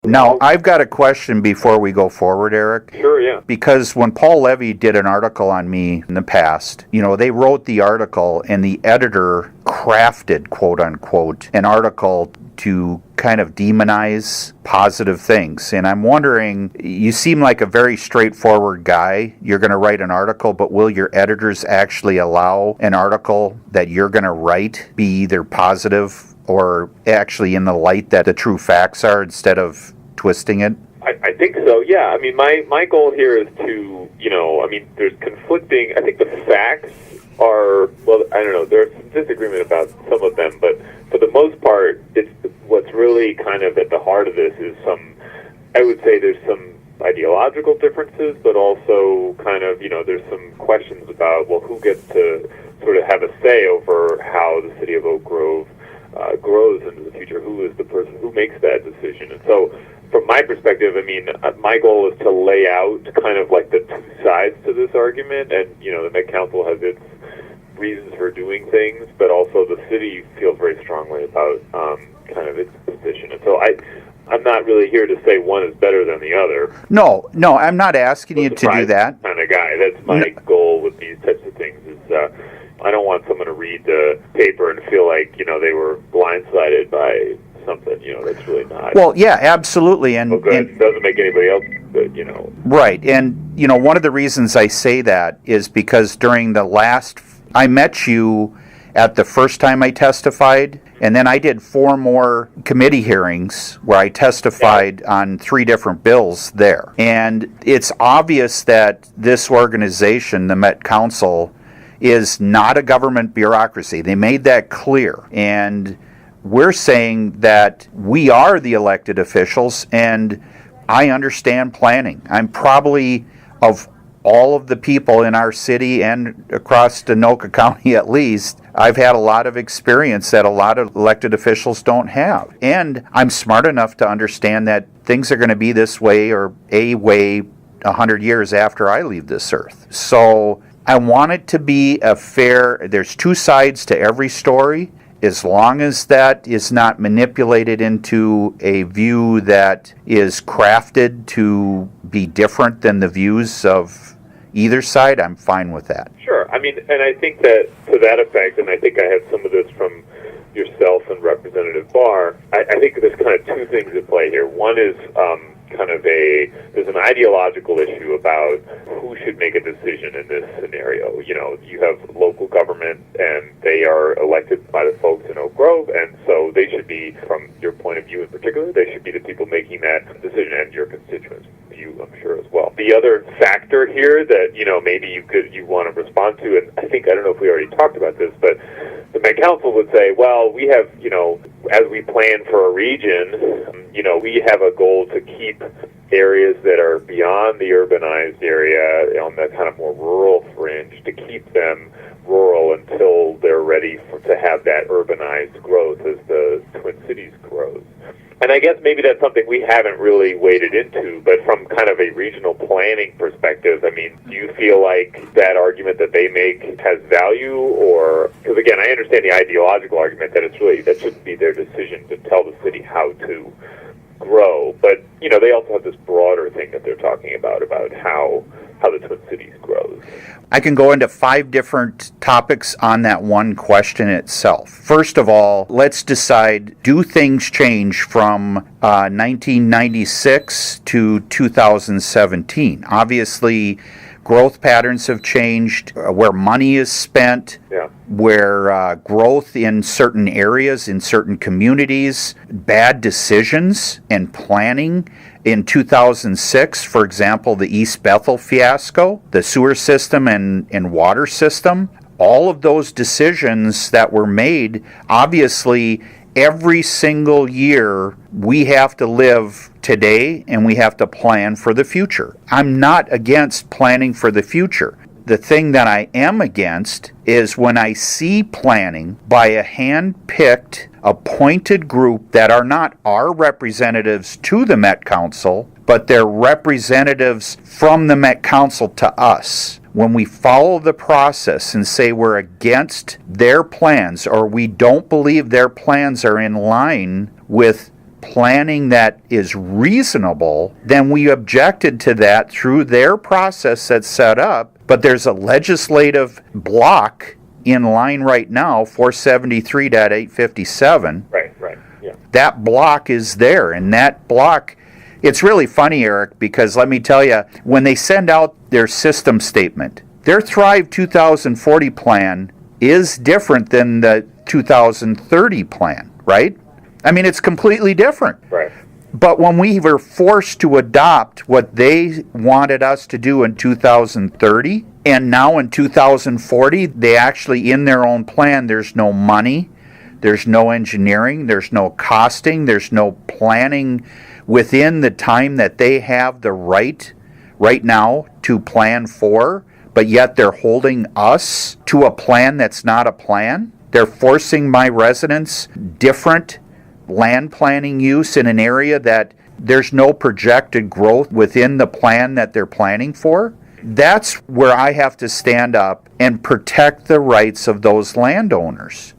Now, I've got a question before we go forward, Eric. Sure, yeah. Because when Paul Levy did an article on me in the past, they wrote the article and the editor crafted, quote unquote, an article to kind of demonize positive things. And I'm wondering, you seem like a very straightforward guy. You're going to write an article, but will your editors actually allow an article that you're going to write be either positive or actually in the light that the true facts are instead of twisting it? I think so, yeah. I mean, my goal here is to, there's conflicting, I think the facts are, well, I don't know, there's some disagreement about some of them, but for the most part, it's what's really kind of at the heart of this is I would say there's some ideological differences, but also kind of, there's some questions about, well, who gets to sort of have a say over how the city of Oak Grove grows into the future, who is the person who makes that decision. And so from my perspective, my goal is to lay out kind of like the two sides to this argument, and, the Met Council has its reasons for doing things, but also the city feels very strongly about kind of its position. And so I'm not really here to say one is better than the other. No, I'm not asking you to do that. Kind of guy. That's my goal with these types of things is I don't want someone to read the paper and feel like, they were blindsided by something, that's really not. Well, yeah, absolutely. And it doesn't make anybody else good, Right. And, one of the reasons I say that is because during I met you at the first time I testified, and then I did 4 more committee hearings where I testified on 3 different bills there. And it's obvious that this organization, the Met Council, is not a government bureaucracy. They made that clear. And we're saying that we are the elected officials, and I understand planning. I'm probably, of all of the people in our city and across Anoka County at least, I've had a lot of experience that a lot of elected officials don't have. And I'm smart enough to understand that things are going to be this way or a way 100 years after I leave this earth. So I want it to be there's 2 sides to every story, as long as that is not manipulated into a view that is crafted to be different than the views of either side. I'm fine with that. Sure. And I think that to that effect, and I think I have some of this from yourself and Representative Barr, I think there's kind of 2 things at play here. One is there's an ideological issue about who should make a decision in this scenario. You have local government, and they are elected by the folks in Oak Grove, and so they should be, from your point of view in particular, they should be the people making that decision, and your constituents' view, I'm sure, as well. The other factor here that, maybe you want to respond to, and I don't know if we already talked about this, but the Met Council would say, well, we have, as we plan for a region, we have a goal to keep areas that are beyond the urbanized area on the kind of more rural fringe, to keep them rural until they're ready to have that urbanized growth as the Twin Cities grows. And I guess maybe that's something we haven't really waded into, but from kind of a regional planning perspective, do you feel like that argument that they make has value? Or, because again, I understand the ideological argument that that shouldn't be their decision to tell the city how to grow, but they also have this broader thing that they're talking about how the Twin Cities grows. I can go into 5 different topics on that one question itself. First of all, let's decide, do things change from 1996 to 2017? Obviously, growth patterns have changed, where money is spent, where growth in certain areas, in certain communities, bad decisions and planning. In 2006, for example, the East Bethel fiasco, the sewer system and water system, all of those decisions that were made, obviously, every single year we have to live today and we have to plan for the future. I'm not against planning for the future. The thing that I am against is when I see planning by a hand-picked, appointed group that are not our representatives to the Met Council, but they're representatives from the Met Council to us. When we follow the process and say we're against their plans or we don't believe their plans are in line with planning that is reasonable, then we objected to that through their process that's set up. But there's a legislative block in line right now, 473.857. Right, yeah. That block is there, and that block, it's really funny, Eric, because let me tell you, when they send out their system statement, their Thrive 2040 plan is different than the 2030 plan, right? I mean, it's completely different. Right. But when we were forced to adopt what they wanted us to do in 2030, and now in 2040, they actually, in their own plan, there's no money, there's no engineering, there's no costing, there's no planning within the time that they have the right now to plan for, but yet they're holding us to a plan that's not a plan. They're forcing my residents different land planning use in an area that there's no projected growth within the plan that they're planning for. That's where I have to stand up and protect the rights of those landowners.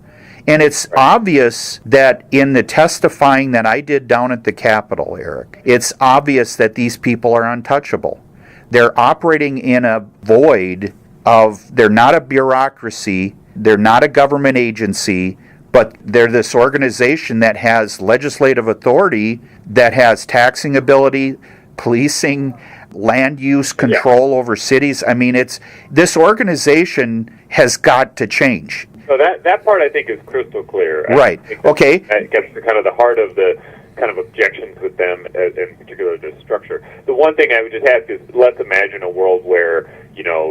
And it's obvious that in the testifying that I did down at the Capitol, Eric, it's obvious that these people are untouchable. They're operating in a void of, they're not a bureaucracy, they're not a government agency, but they're this organization that has legislative authority, that has taxing ability, policing, land use control over cities. I mean, this organization has got to change. So that part I think is crystal clear. Right. Okay. That gets to kind of the heart of the kind of objections with them, in particular the structure. The one thing I would just ask is, let's imagine a world where,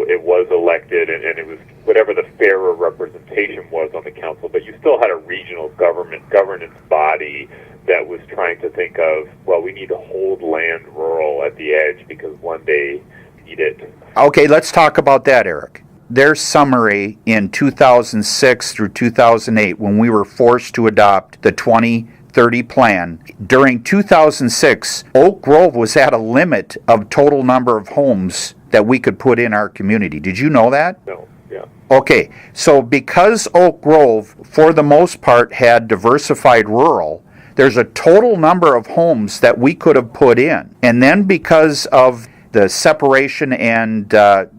it was elected and it was whatever the fairer representation was on the council, but you still had a regional governance body that was trying to think of, well, we need to hold land rural at the edge because one day we need it. Okay, let's talk about that, Eric. Their summary in 2006 through 2008, when we were forced to adopt the 2030 plan, during 2006, Oak Grove was at a limit of total number of homes that we could put in our community. Did you know that? No, yeah. Okay, so because Oak Grove, for the most part, had diversified rural, there's a total number of homes that we could have put in. And then because of the separation and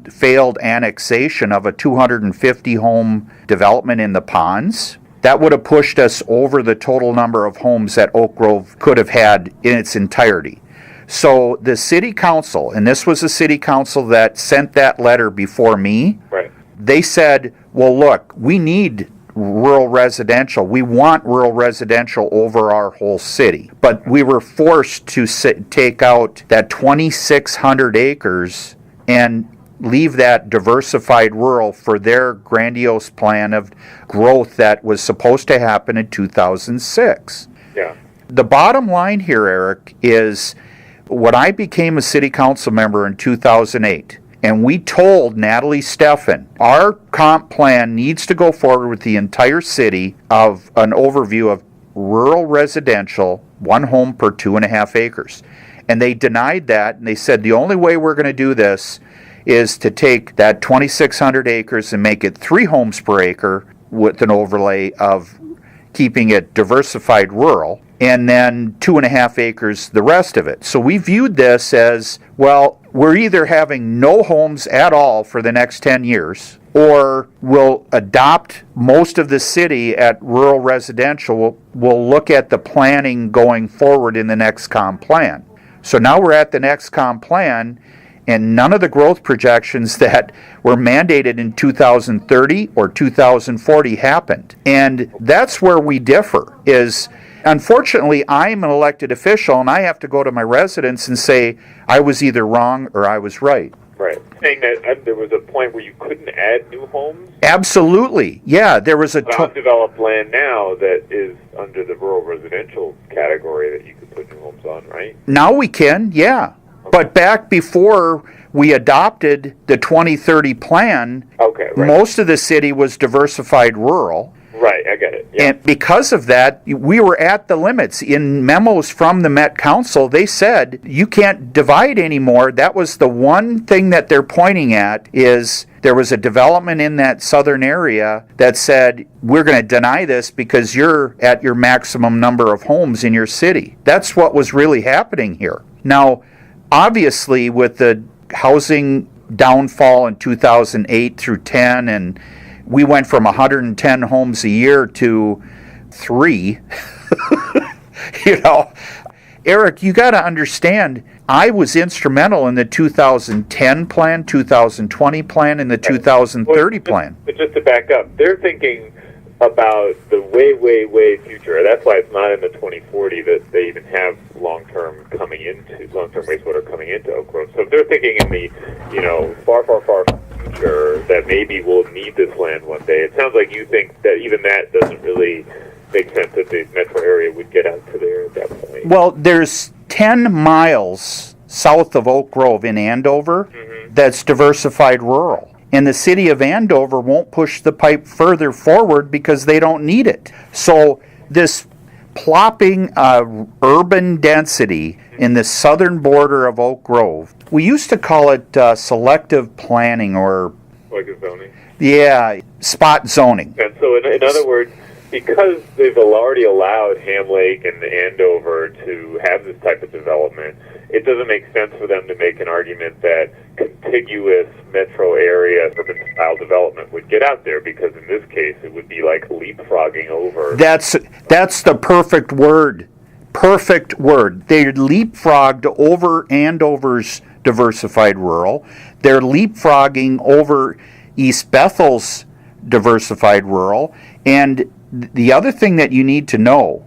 failed annexation of a 250 home development in the ponds, that would have pushed us over the total number of homes that Oak Grove could have had in its entirety. So the city council, and this was the city council that sent that letter before me, right. They said, well, look, we need rural residential. We want rural residential over our whole city. But we were forced to take out that 2,600 acres and leave that diversified rural for their grandiose plan of growth that was supposed to happen in 2006. Yeah. The bottom line here, Eric, is when I became a city council member in 2008, and we told Natalie Steffen, our comp plan needs to go forward with the entire city of an overview of rural residential, one home per 2.5 acres. And they denied that, and they said the only way we're going to do this is to take that 2,600 acres and make it 3 homes per acre with an overlay of keeping it diversified rural, and then 2.5 acres the rest of it. So we viewed this as, well, we're either having no homes at all for the next 10 years, or we'll adopt most of the city at rural residential. We'll look at the planning going forward in the next comp plan. So now we're at the next comp plan, and none of the growth projections that were mandated in 2030 or 2040 happened. And that's where we differ, is unfortunately I'm an elected official and I have to go to my residents and say I was either wrong or I was right. Right. Saying that there was a point where you couldn't add new homes? Absolutely. Yeah, there was a undeveloped land now that is under the rural residential category that you could put new homes on, right? Now we can, yeah. But back before we adopted the 2030 plan, okay, right. Most of the city was diversified rural. Right, I get it. Yeah. And because of that, we were at the limits. In memos from the Met Council, they said, you can't divide anymore. That was the one thing that they're pointing at is there was a development in that southern area that said, we're going to deny this because you're at your maximum number of homes in your city. That's what was really happening here. Now, obviously, with the housing downfall in 2008 through 10, and we went from 110 homes a year to 3. Eric, you got to understand, I was instrumental in the 2010 plan, 2020 plan, and the 2030 plan. But just to back up, they're thinking about the way, way, way future. That's why it's not in the 2040 that they even have long-term wastewater coming into Oak Grove. So if they're thinking in the, far, far, far future that maybe we'll need this land one day, it sounds like you think that even that doesn't really make sense that the metro area would get out to there at that point. Well, there's 10 miles south of Oak Grove in Andover that's diversified rural. And the city of Andover won't push the pipe further forward because they don't need it. So this plopping urban density in the southern border of Oak Grove, we used to call it selective planning or... Like a zoning? Yeah, spot zoning. And so in other words, because they've already allowed Ham Lake and Andover to have this type of development, it doesn't make sense for them to make an argument that contiguous metro area urban-style development would get out there, because in this case it would be like leapfrogging over. That's the perfect word. Perfect word. They leapfrogged over Andover's diversified rural. They're leapfrogging over East Bethel's diversified rural. And the other thing that you need to know,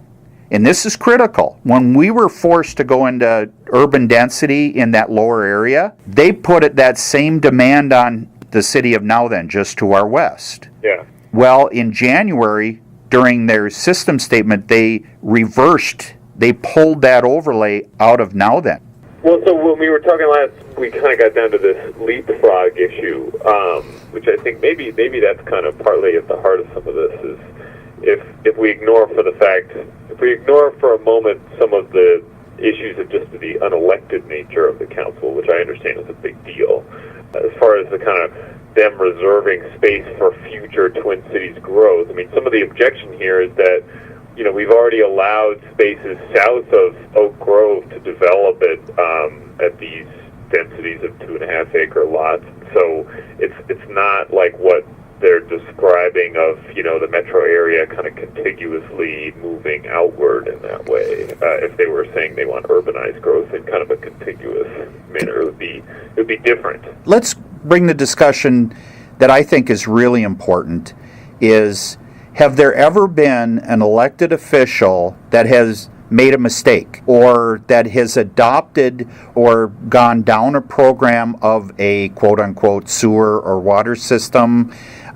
and this is critical, when we were forced to go into urban density in that lower area, they put that same demand on the city of Nowthen, just to our west. Yeah. Well, in January, during their system statement, they pulled that overlay out of Nowthen. Well, so when we were talking last, we kind of got down to this leapfrog issue, which I think maybe that's kind of partly at the heart of some of this is if we ignore for a moment some of the issues of just the unelected nature of the council, which I understand is a big deal, as far as the kind of them reserving space for future Twin Cities growth. I mean, some of the objection here is that we've already allowed spaces south of Oak Grove to develop it at these densities of 2.5 acre lots. So it's not like what they're describing of the metro area kind of contiguously moving outward in that way. If they were saying they want urbanized growth in kind of a contiguous manner, it would be different. Let's bring the discussion that I think is really important is, have there ever been an elected official that has made a mistake or that has adopted or gone down a program of a quote-unquote sewer or water system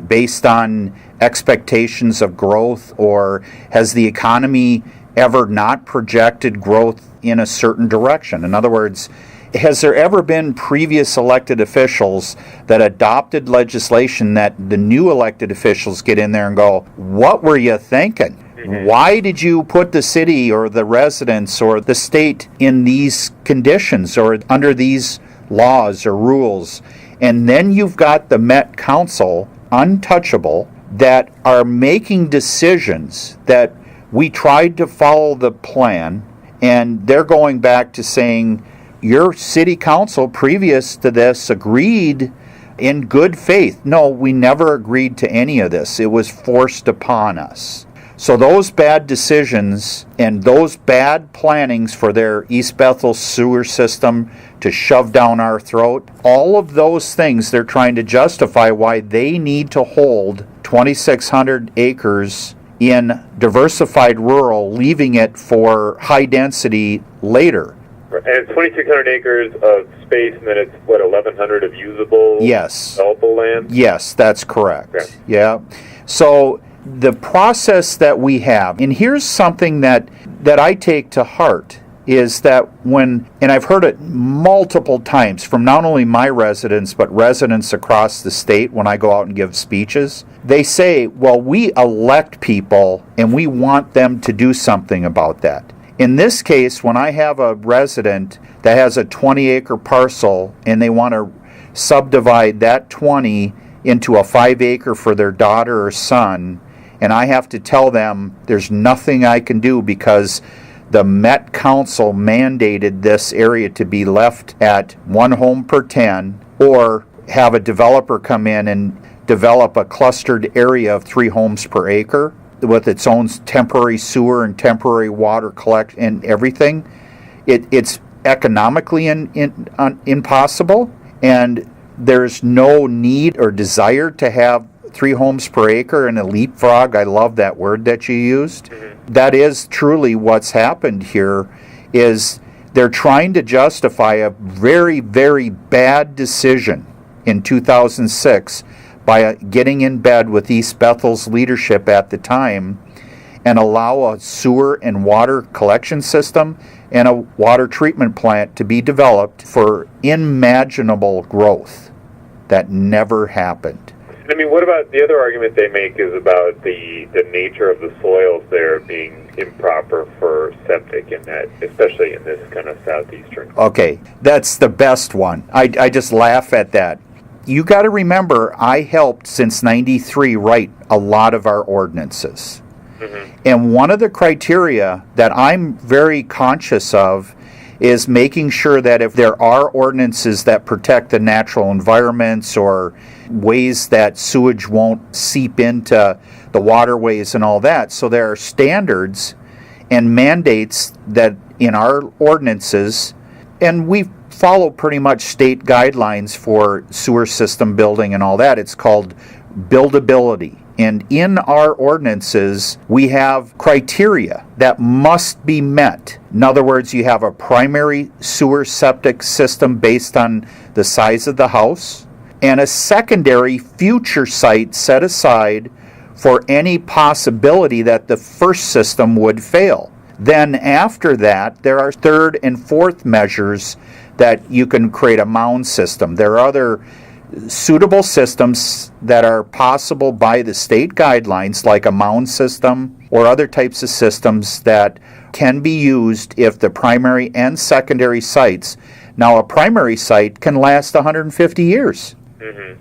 based on expectations of growth, or has the economy ever not projected growth in a certain direction? In other words, has there ever been previous elected officials that adopted legislation that the new elected officials get in there and go, what were you thinking? Why did you put the city or the residents or the state in these conditions or under these laws or rules? And then you've got the Met Council, untouchable, that are making decisions that we tried to follow the plan, and they're going back to saying, your city council previous to this agreed in good faith. No, we never agreed to any of this. It was forced upon us. So those bad decisions and those bad plannings for their East Bethel sewer system to shove down our throat, all of those things they're trying to justify why they need to hold 2,600 acres in diversified rural, leaving it for high density later. And it's 2,600 acres of space, and then it's, 1,100 of usable developable land? Yes, that's correct. Okay. Yeah. So the process that we have, and here's something that I take to heart, is that and I've heard it multiple times from not only my residents, but residents across the state when I go out and give speeches, they say, well, we elect people and we want them to do something about that. In this case, when I have a resident that has a 20-acre parcel and they want to subdivide that 20 into a 5-acre for their daughter or son, and I have to tell them there's nothing I can do because the Met Council mandated this area to be left at 1 home per 10, or have a developer come in and develop a clustered area of 3 homes per acre with its own temporary sewer and temporary water collect and everything. It's economically impossible, and there's no need or desire to have 3 homes per acre and a leapfrog. I love that word that you used. That is truly what's happened here, is they're trying to justify a very, very bad decision in 2006 by getting in bed with East Bethel's leadership at the time and allow a sewer and water collection system and a water treatment plant to be developed for unimaginable growth that never happened. I mean, what about the other argument they make is about the nature of the soils there being improper for septic, in that, especially in this kind of southeastern. Okay, that's the best one. I just laugh at that. You got to remember, I helped since '93 write a lot of our ordinances. And one of the criteria that I'm very conscious of is making sure that if there are ordinances that protect the natural environments or ways that sewage won't seep into the waterways and all that, so there are standards and mandates that in our ordinances, and we follow pretty much state guidelines for sewer system building and all that. It's called buildability. And in our ordinances, we have criteria that must be met. In other words, you have a primary sewer septic system based on the size of the house, and a secondary future site set aside for any possibility that the first system would fail. Then after that, there are third and fourth measures that you can create a mound system. There are other suitable systems that are possible by the state guidelines, like a mound system or other types of systems that can be used if the primary and secondary sites. Now, a primary site can last 150 years.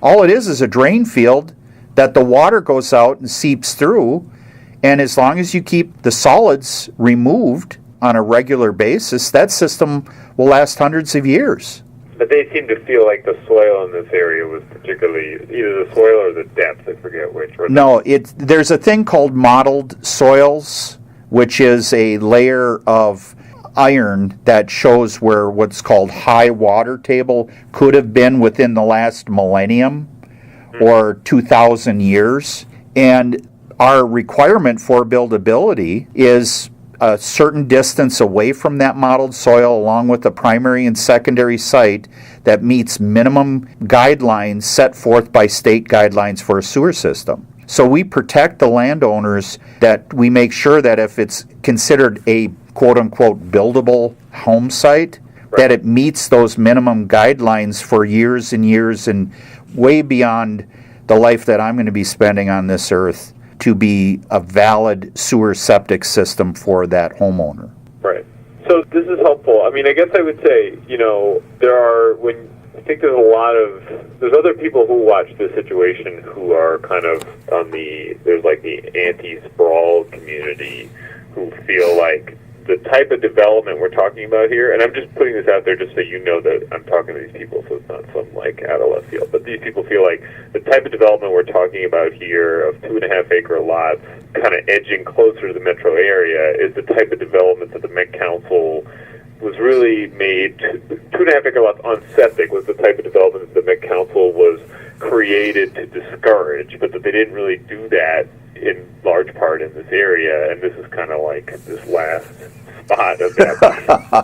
All it is a drain field that the water goes out and seeps through, and as long as you keep the solids removed on a regular basis, that system will last hundreds of years. But they seem to feel like the soil in this area was particularly, either the soil or the depth, I forget which. No, there's a thing called mottled soils, which is a layer of iron that shows where what's called high water table could have been within the last millennium or 2,000 years. And our requirement for buildability is a certain distance away from that mottled soil, along with the primary and secondary site that meets minimum guidelines set forth by state guidelines for a sewer system. So we protect the landowners, that we make sure that if it's considered a quote-unquote buildable home site, that it meets those minimum guidelines for years and years and way beyond the life that I'm going to be spending on this earth, to be a valid sewer septic system for that homeowner. Right. So this is helpful. I mean, I guess I would say, I think there's other people who watch this situation who are kind of there's like the anti-sprawl community who feel like the type of development we're talking about here, and I'm just putting this out there just so you know that I'm talking to these people, so it's not some like out of left field, but these people feel like the type of development we're talking about here of 2.5 acre lots kind of edging closer to the metro area is the type of development that the Met Council was really made. 2.5 acre lots on septic was the type of development that the Met Council was created to discourage, but that they didn't really do that in large part in this area, and this is kind of like this last spot of that.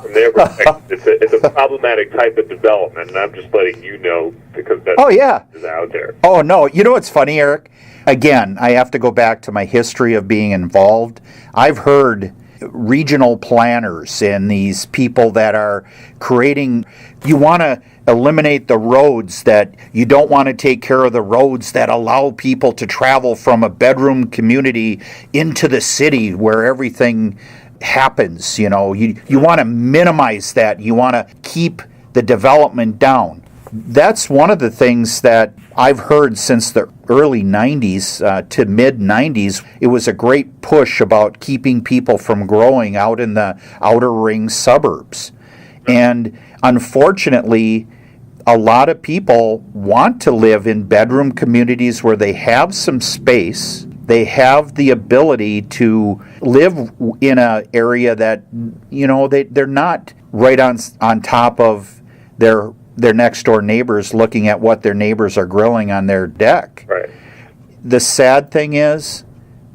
From their perspective, it's a problematic type of development, and I'm just letting you know because that is out there. Oh, no. You know what's funny, Eric? Again, I have to go back to my history of being involved. I've heard regional planners and these people that are creating, you want to eliminate the roads, that you don't want to take care of the roads that allow people to travel from a bedroom community into the city where everything happens. You want to minimize that. You want to keep the development down. That's one of the things that I've heard since the early 90s to mid 90s, it was a great push about keeping people from growing out in the outer ring suburbs. And unfortunately, a lot of people want to live in bedroom communities where they have some space. They have the ability to live in an area that, they're not right on top of their next door neighbors looking at what their neighbors are grilling on their deck. Right. The sad thing is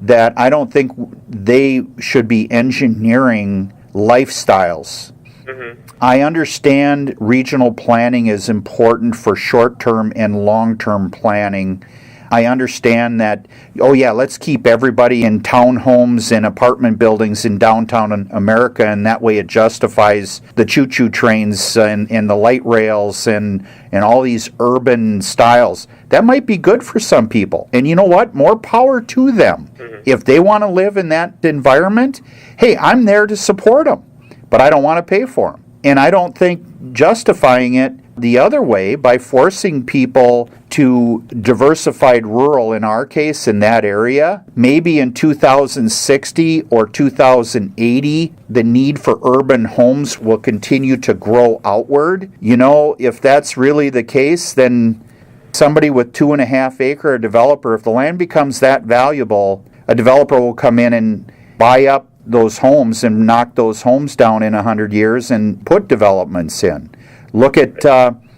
that I don't think they should be engineering lifestyles. Mm-hmm. I understand regional planning is important for short-term and long-term planning. I understand that, let's keep everybody in townhomes and apartment buildings in downtown America, and that way it justifies the choo-choo trains and the light rails and all these urban styles. That might be good for some people. And you know what? More power to them. Mm-hmm. If they want to live in that environment, hey, I'm there to support them, but I don't want to pay for them. And I don't think justifying it the other way by forcing people to diversified rural, in our case, in that area, maybe in 2060 or 2080, the need for urban homes will continue to grow outward. If that's really the case, then somebody with 2.5 acre, a developer, if the land becomes that valuable, a developer will come in and buy up those homes and knock those homes down in 100 years and put developments in. Look at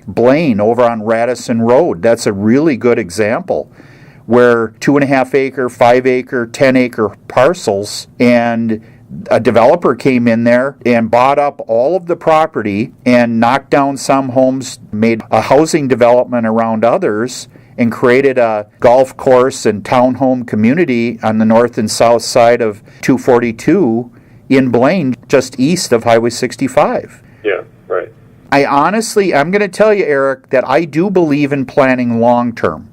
Blaine over on Radisson Road. That's a really good example where 2.5 acre, 5 acre, 10 acre parcels, and a developer came in there and bought up all of the property and knocked down some homes, made a housing development around others, and created a golf course and townhome community on the north and south side of 242 in Blaine, just east of Highway 65. Yeah, right. I'm going to tell you, Eric, that I do believe in planning long term,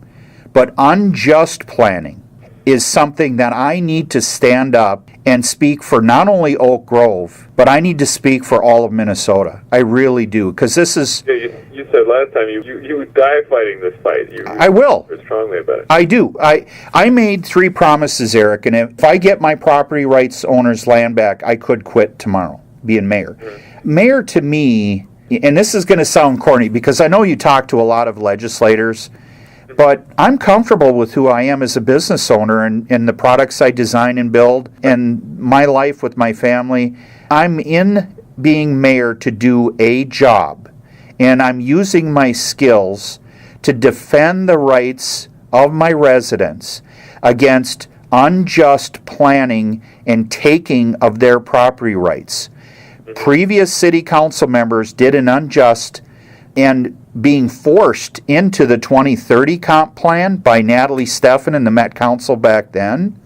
but unjust planning is something that I need to stand up and speak for not only Oak Grove, but I need to speak for all of Minnesota. I really do, because this is... Yeah, you said last time you would die fighting this fight. I will. You're strongly about it. I do. I made 3 promises, Eric, and if I get my property rights owner's land back, I could quit tomorrow, being mayor. Mm-hmm. Mayor, to me, and this is going to sound corny, because I know you talk to a lot of legislators, but I'm comfortable with who I am as a business owner and the products I design and build and my life with my family. I'm in being mayor to do a job, and I'm using my skills to defend the rights of my residents against unjust planning and taking of their property rights. Previous city council members did an unjust and being forced into the 2030 comp plan by Natalie Steffen and the Met Council back then.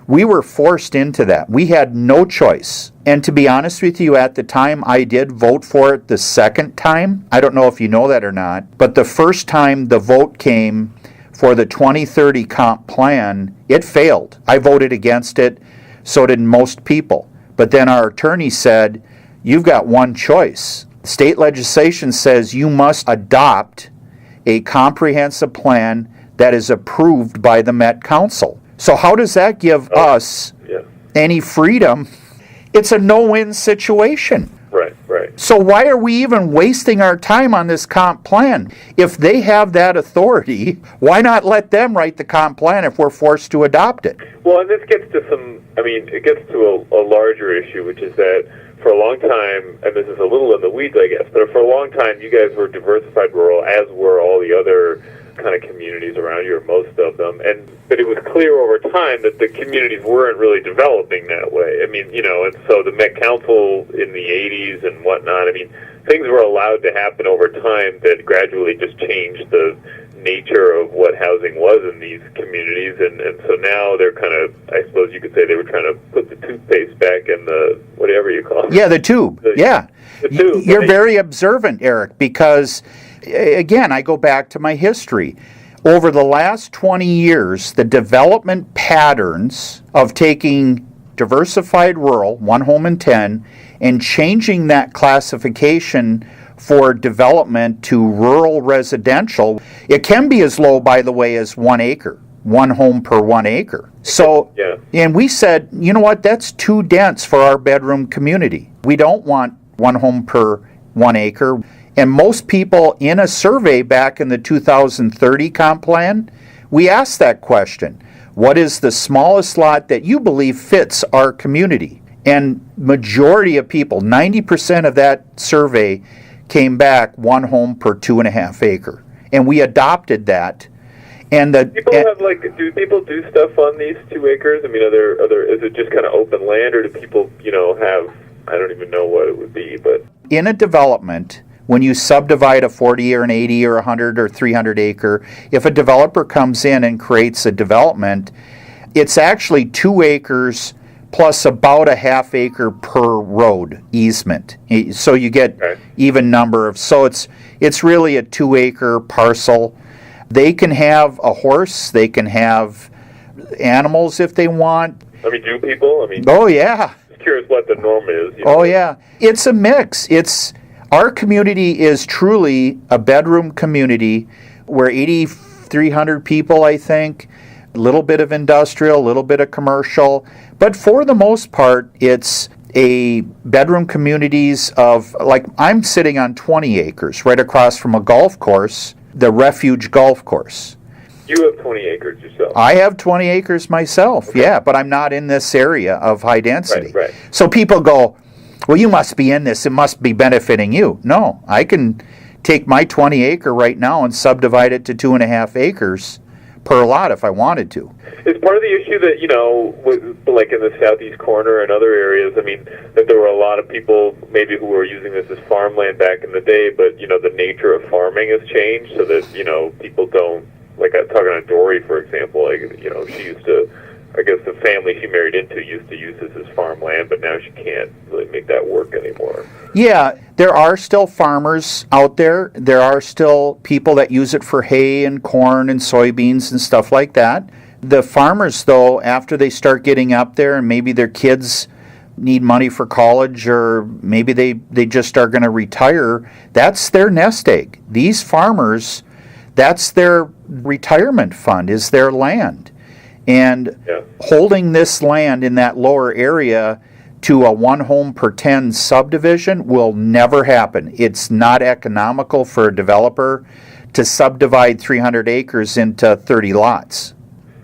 We were forced into that. We had no choice. And to be honest with you, at the time, I did vote for it the second time. I don't know if you know that or not, but the first time the vote came for the 2030 comp plan, it failed. I voted against it, so did most people. But then our attorney said, you've got one choice. State legislation says you must adopt a comprehensive plan that is approved by the Met Council. So how does that give us any freedom? It's a no-win situation. Right. So why are we even wasting our time on this comp plan? If they have that authority, why not let them write the comp plan if we're forced to adopt it? Well, and this gets to it gets to a larger issue, which is that for a long time, and this is a little in the weeds, I guess, but for a long time, you guys were diversified rural, as were all the other kind of communities around you, or most of them. But it was clear over time that the communities weren't really developing that way. And so the Met Council in the 80s and whatnot, things were allowed to happen over time that gradually just changed the nature of what housing was in these communities, and so now they're kind of, I suppose you could say, they were trying to put the toothpaste back in the, whatever you call it. Yeah, the tube. The tube. You're very observant, Eric, because, again, I go back to my history. Over the last 20 years, the development patterns of taking diversified rural, 1 home in 10, and changing that classification for development to rural residential. It can be as low, by the way, as 1 acre, 1 home per 1 acre. So, yeah. And we said, you know what, that's too dense for our bedroom community. We don't want 1 home per 1 acre. And most people in a survey back in the 2030 comp plan, we asked that question. What is the smallest lot that you believe fits our community? And majority of people, 90% of that survey came back 1 home per 2.5 acre. And we adopted that. And do people do stuff on these 2 acres? I mean, is it just kind of open land, or do people, have, I don't even know what it would be, but in a development, when you subdivide a 40 or an 80 or 100 or 300 acre, if a developer comes in and creates a development, it's actually 2 acres plus about a half acre per road easement. So you get even number of, so it's really a 2 acre parcel. They can have a horse, they can have animals if they want. I mean, do people? Oh yeah. Just curious what the norm is. Oh yeah. It's a mix. Our community is truly a bedroom community. We're 8,300 people, I think. A little bit of industrial, a little bit of commercial. But for the most part, it's a bedroom communities of, like, I'm sitting on 20 acres right across from a golf course, the Refuge Golf Course. You have 20 acres yourself. I have 20 acres myself, okay. Yeah, but I'm not in this area of high density. Right. So people go, well, you must be in this, it must be benefiting you. No, I can take my 20 acre right now and subdivide it to 2.5 acres per lot if I wanted to. It's part of the issue that, like in the southeast corner and other areas, that there were a lot of people maybe who were using this as farmland back in the day, but, the nature of farming has changed so that, people don't, like I'm talking to Dory, for example, she used to, I guess the family she married into used to use this as farmland, but now she can't really make that work anymore. Yeah, there are still farmers out there. There are still people that use it for hay and corn and soybeans and stuff like that. The farmers, though, after they start getting up there and maybe their kids need money for college or maybe they just are going to retire, that's their nest egg. These farmers, that's their retirement fund, is their land. And holding this land in that lower area to a 1 home per 10 subdivision will never happen. It's not economical for a developer to subdivide 300 acres into 30 lots.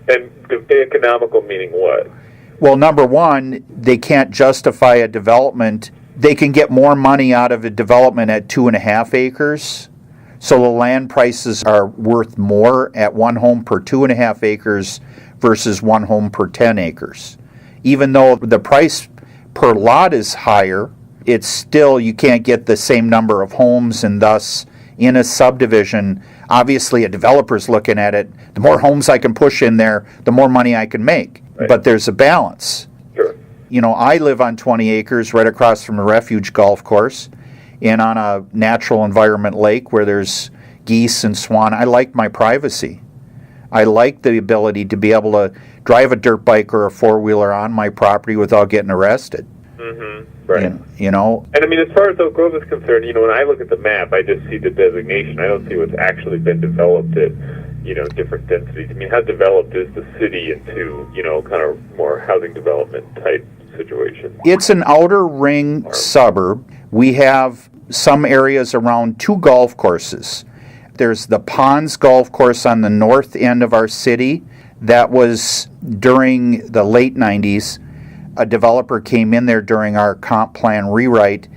And economical meaning what? Well, number one, they can't justify a development. They can get more money out of a development at 2.5 acres. So the land prices are worth more at 1 home per 2.5 acres versus 1 home per 10 acres. Even though the price per lot is higher, it's still, you can't get the same number of homes, and thus in a subdivision, obviously a developer's looking at it, the more homes I can push in there, the more money I can make. Right. But there's a balance. Sure. I live on 20 acres right across from the Refuge Golf Course and on a natural environment lake where there's geese and swan. I like my privacy. I like the ability to be able to drive a dirt bike or a four-wheeler on my property without getting arrested. Mm-hmm. Right. And, And as far as Oak Grove is concerned, when I look at the map, I just see the designation. I don't see what's actually been developed at, different densities. How developed is the city into, kind of more housing development type situation? It's an outer ring suburb. We have some areas around 2 golf courses. There's the Ponds Golf Course on the north end of our city. That was during the late 90s. A developer came in there during our comp plan rewrite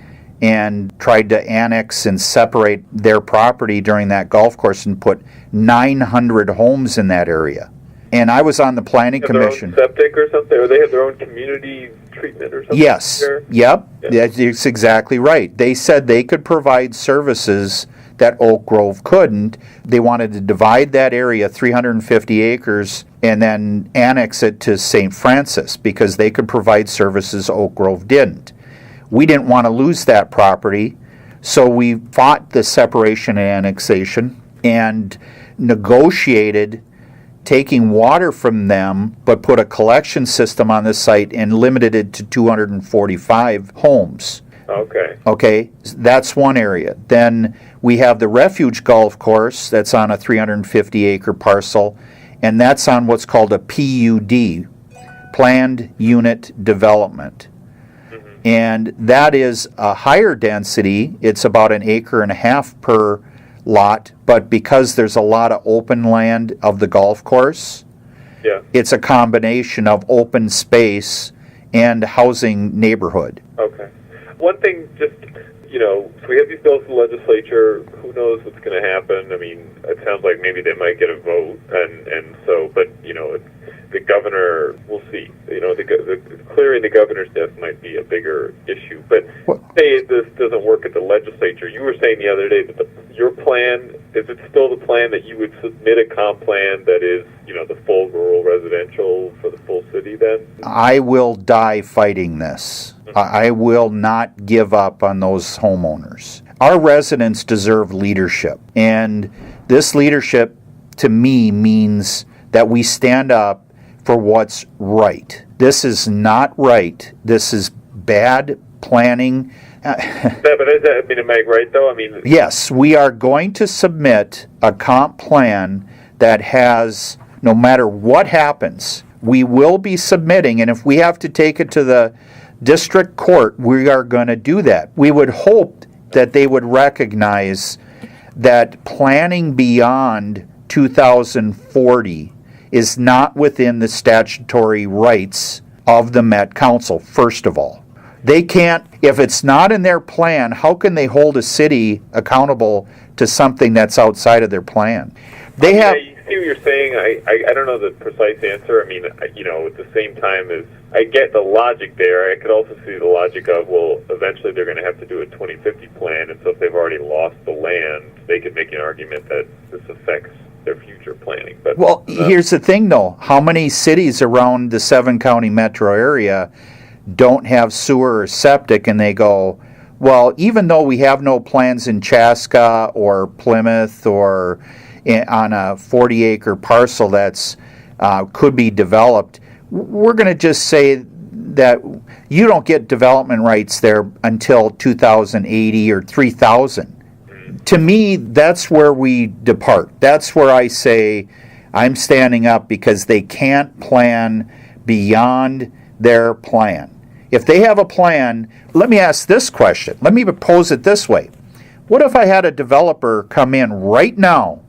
and tried to annex and separate their property during that golf course and put 900 homes in that area. And I was on the planning commission. Their own septic or something? Or they have their own community treatment or something? Yes. Yep. Yeah. That's exactly right. They said they could provide services that Oak Grove couldn't. They wanted to divide that area, 350 acres, and then annex it to St. Francis because they could provide services Oak Grove didn't. We didn't want to lose that property, so we fought the separation and annexation and negotiated taking water from them, but put a collection system on the site and limited it to 245 homes. Okay. Okay, that's one area. Then we have the Refuge Golf Course that's on a 350-acre parcel, and that's on what's called a PUD, Planned Unit Development. And that is a higher density. It's about 1.5 acres per lot, but because there's a lot of open land of the golf course, Yeah. it's a combination of open space and housing neighborhood. Okay. One thing, just, so we have these bills in the legislature. Who knows what's going to happen? I mean, it sounds like maybe they might get a vote, and so, but, the governor, we'll see. Clearing the governor's desk might be a bigger issue. But say this doesn't work at the legislature. You were saying the other day that your plan, is it still the plan that you would submit a comp plan that is, the full rural residential for the full city then? I will die fighting this. I will not give up on those homeowners. Our residents deserve leadership. And this leadership, to me, means that we stand up for what's right. This is not right. This is bad planning. But am I right, though? Yes, we are going to submit a comp plan that has, no matter what happens, we will be submitting, and if we have to take it to the district court, we are going to do that. We would hope that they would recognize that planning beyond 2040 is not within the statutory rights of the Met Council, first of all. They can't, if it's not in their plan, how can they hold a city accountable to something that's outside of their plan? They have... You see what you're saying? I don't know the precise answer. At the same time as I get the logic there, I could also see the logic of, well, eventually they're going to have to do a 2050 plan, and so if they've already lost the land, they could make an argument that this affects their future planning. But here's the thing, though. How many cities around the 7-county metro area don't have sewer or septic, and they go, well, even though we have no plans in Chaska or Plymouth or on a 40-acre parcel that's could be developed, we're going to just say that you don't get development rights there until 2080 or 3000. To me, that's where we depart. That's where I say I'm standing up, because they can't plan beyond their plan. If they have a plan, let me ask this question. Let me pose it this way. What if I had a developer come in right now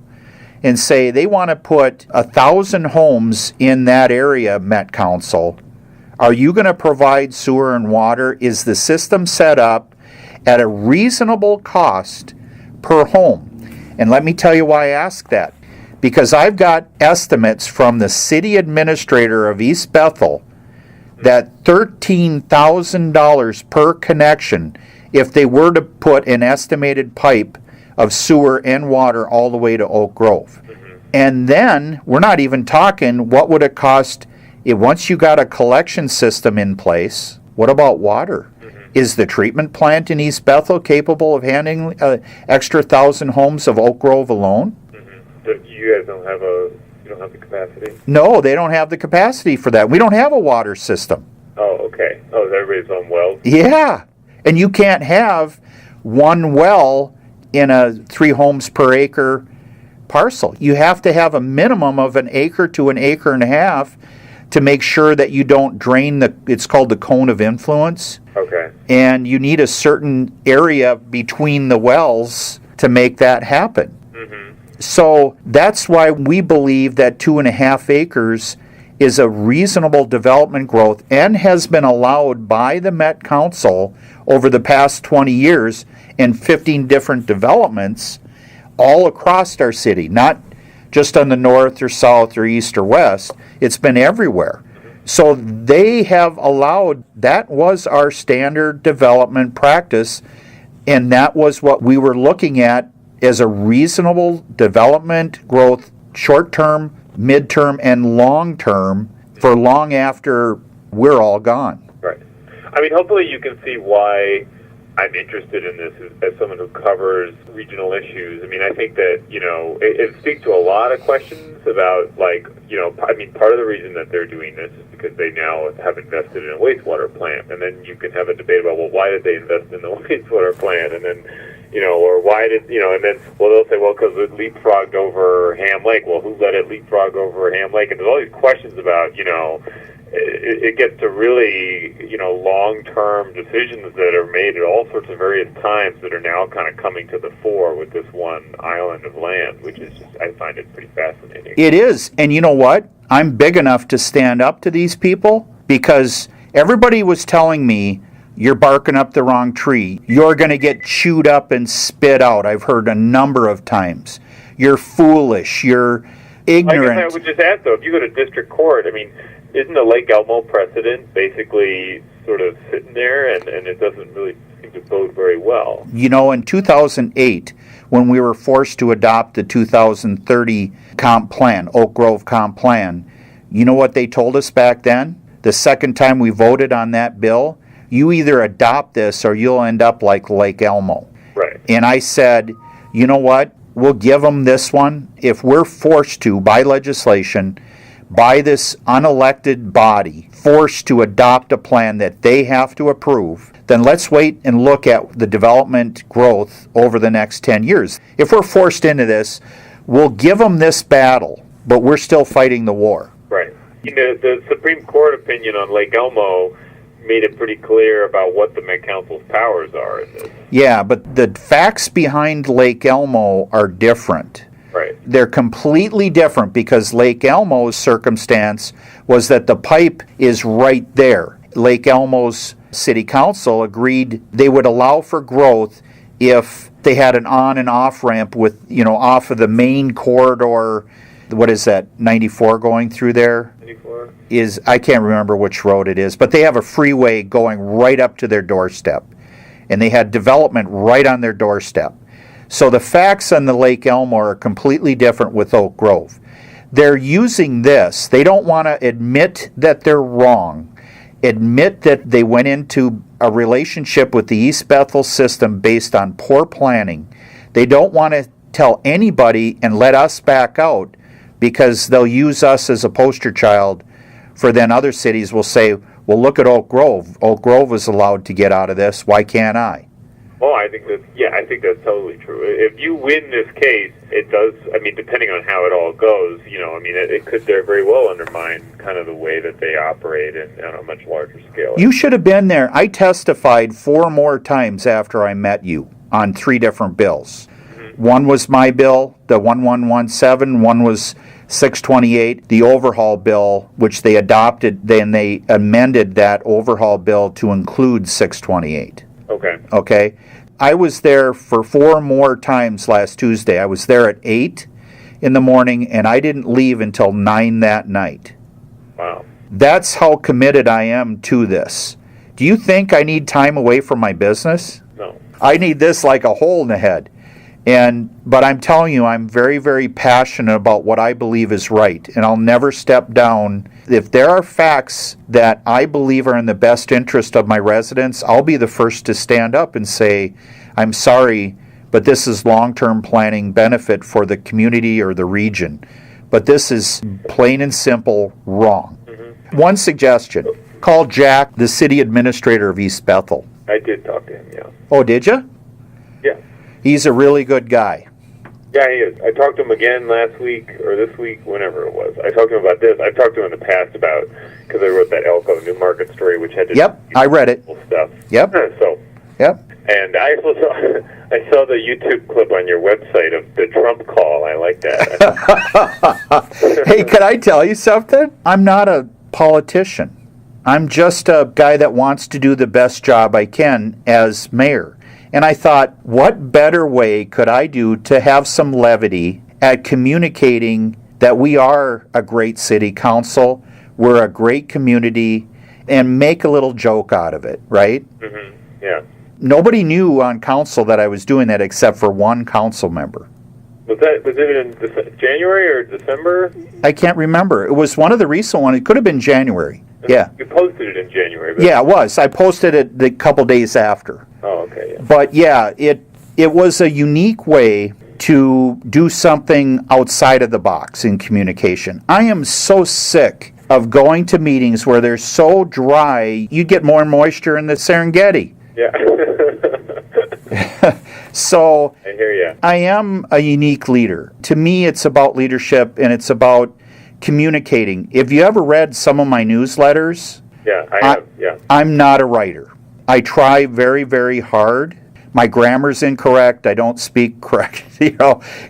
and say they want to put 1,000 homes in that area, Met Council? Are you going to provide sewer and water? Is the system set up at a reasonable cost per home? And let me tell you why I ask that. Because I've got estimates from the city administrator of East Bethel that $13,000 per connection if they were to put an estimated pipe of sewer and water all the way to Oak Grove. And then we're not even talking what would it cost once you got a collection system in place. What about water? Is the treatment plant in East Bethel capable of handling extra 1,000 homes of Oak Grove alone? You guys don't have the capacity? No, they don't have the capacity for that. We don't have a water system. Oh, okay. Oh, everybody's on wells? Yeah. And you can't have one well in a 3 homes per acre parcel. You have to have a minimum of 1 acre to 1.5 acres to make sure that you don't drain it's called the cone of influence. Okay. And you need a certain area between the wells to make that happen. So that's why we believe that 2.5 acres is a reasonable development growth and has been allowed by the Met Council over the past 20 years in 15 different developments all across our city, not just on the north or south or east or west. It's been everywhere. So they have allowed, that was our standard development practice, and that was what we were looking at as a reasonable development growth, short-term, mid-term, and long-term, for long after we're all gone. Right. Hopefully you can see why I'm interested in this as someone who covers regional issues. I mean, I think that, it speaks to a lot of questions about, part of the reason that they're doing this is because they now have invested in a wastewater plant. And then you can have a debate about, well, why did they invest in the wastewater plant? And then, or why did, and then, they'll say, well, because it leapfrogged over Ham Lake. Well, who let it leapfrog over Ham Lake? And there's all these questions about, it gets to really, long-term decisions that are made at all sorts of various times that are now kind of coming to the fore with this one island of land, which is just, I find it pretty fascinating. It is. And you know what? I'm big enough to stand up to these people because everybody was telling me, you're barking up the wrong tree. You're going to get chewed up and spit out. I've heard a number of times. You're foolish. You're ignorant. I guess I would just ask, though, if you go to district court, I mean, isn't the Lake Elmo precedent basically sort of sitting there, and it doesn't really seem to bode very well? In 2008, when we were forced to adopt the 2030 comp plan, Oak Grove comp plan, you know what they told us back then? The second time we voted on that bill, you either adopt this or you'll end up like Lake Elmo. Right. And I said, you know what? We'll give them this one. If we're forced to, by legislation, by this unelected body, forced to adopt a plan that they have to approve, then let's wait and look at the development growth over the next 10 years. If we're forced into this, we'll give them this battle, but we're still fighting the war. Right. The Supreme Court opinion on Lake Elmo made it pretty clear about what the Met Council's powers are in this. Yeah, but the facts behind Lake Elmo are different. Right. They're completely different because Lake Elmo's circumstance was that the pipe is right there. Lake Elmo's city council agreed they would allow for growth if they had an on and off ramp with, off of the main corridor. What is that, 94 going through there? 94? I can't remember which road it is, but they have a freeway going right up to their doorstep. And they had development right on their doorstep. So the facts on the Lake Elmo are completely different with Oak Grove. They're using this. They don't want to admit that they're wrong, admit that they went into a relationship with the East Bethel system based on poor planning. They don't want to tell anybody and let us back out because they'll use us as a poster child for then other cities will say, well, look at Oak Grove. Oak Grove was allowed to get out of this. Why can't I? Oh, I think that's totally true. If you win this case, it does, depending on how it all goes, it could very well undermine kind of the way that they operate on a much larger scale. You should have been there. I testified 4 more times after I met you on 3 different bills. Mm-hmm. One was my bill, the 1117, one was 628, the overhaul bill, which they adopted, then they amended that overhaul bill to include 628. Okay. I was there for 4 more times last Tuesday. I was there at 8 in the morning, and I didn't leave until 9 that night. Wow. That's how committed I am to this. Do you think I need time away from my business? No. I need this like a hole in the head. But I'm telling you, I'm very, very passionate about what I believe is right, and I'll never step down. If there are facts that I believe are in the best interest of my residents, I'll be the first to stand up and say, I'm sorry, but this is long-term planning benefit for the community or the region. But this is plain and simple wrong. Mm-hmm. One suggestion, call Jack, the city administrator of East Bethel. I did talk to him, yeah. Oh, did you? Yeah. He's a really good guy. Yeah, he is. I talked to him again last week, or this week, whenever it was. I talked to him about this. I've talked to him in the past about, because I wrote that Elko New Market story, which had to do I read it. Stuff. Yep. Yep. And I saw the YouTube clip on your website of the Trump call. I like that. Hey, can I tell you something? I'm not a politician. I'm just a guy that wants to do the best job I can as mayor. And I thought, what better way could I do to have some levity at communicating that we are a great city council, we're a great community, and make a little joke out of it, right? Mm-hmm. Yeah. Nobody knew on council that I was doing that except for one council member. Was it in January or December? I can't remember. It was one of the recent ones. It could have been January. Yeah. You posted posted it in January. But... Yeah, it was. I posted it the couple days after. Oh, okay. Yeah. But yeah, it was a unique way to do something outside of the box in communication. I am so sick of going to meetings where they're so dry, you get more moisture in the Serengeti. Yeah. So I hear you. I am a unique leader. To me, it's about leadership and it's about communicating. If you ever read some of my newsletters, Yeah, I have. Yeah. I'm not a writer. I try very, very hard. My grammar's incorrect. I don't speak correct,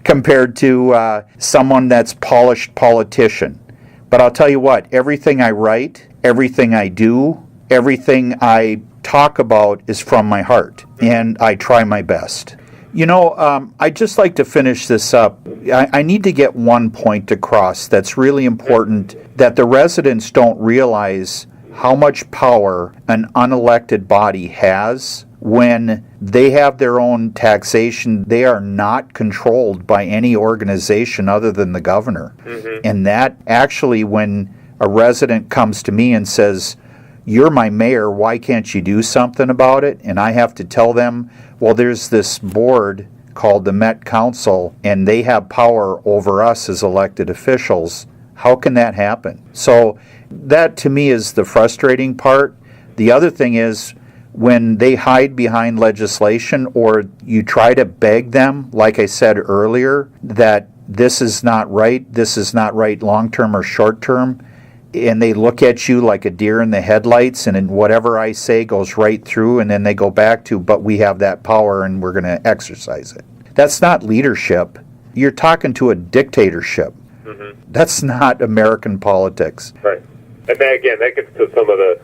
compared to someone that's polished politician. But I'll tell you what, everything I write, everything I do, everything I talk about is from my heart, and I try my best. I'd just like to finish this up. I need to get one point across that's really important, that the residents don't realize how much power an unelected body has when they have their own taxation. They are not controlled by any organization other than the governor. Mm-hmm. And that actually, when a resident comes to me and says, "You're my mayor, why can't you do something about it?" And I have to tell them, well, there's this board called the Met Council, and they have power over us as elected officials. How can that happen? So that, to me, is the frustrating part. The other thing is when they hide behind legislation, or you try to beg them, like I said earlier, that this is not right long-term or short-term, and they look at you like a deer in the headlights, and whatever I say goes right through, and then they go back to, but we have that power and we're going to exercise it. That's not leadership. You're talking to a dictatorship. Mm-hmm. That's not American politics. Right. And then again, that gets to some of the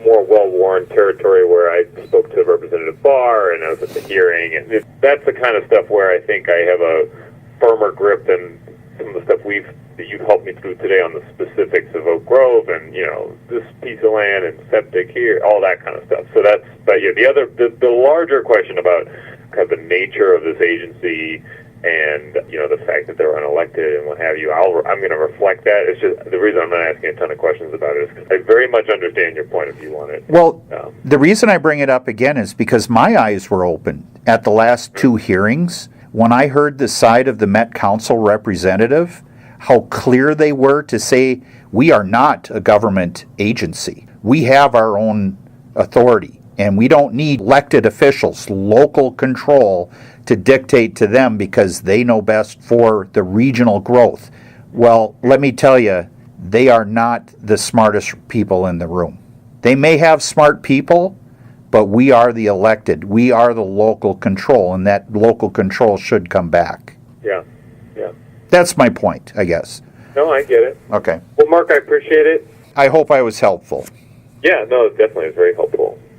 more well-worn territory where I spoke to Representative Barr and I was at the hearing, and that's the kind of stuff where I think I have a firmer grip than some of the stuff that you've helped me through today on the specifics of Oak Grove and, this piece of land and septic here, all that kind of stuff. So but yeah, the larger question about kind of the nature of this agency and, the fact that they're unelected and what have you, I'm going to reflect that. It's just the reason I'm not asking a ton of questions about it is because I very much understand your point of view on it. Well, the reason I bring it up again is because my eyes were open at the last two hearings when I heard the side of the Met Council representative, how clear they were to say, we are not a government agency. We have our own authority, and we don't need elected officials, local control, to dictate to them because they know best for the regional growth. Well, let me tell you, they are not the smartest people in the room. They may have smart people, but we are the elected. We are the local control, and that local control should come back. Yeah. That's my point, I guess. No, I get it. Okay. Well, Mark, I appreciate it. I hope I was helpful. Yeah, no, definitely. It's very helpful.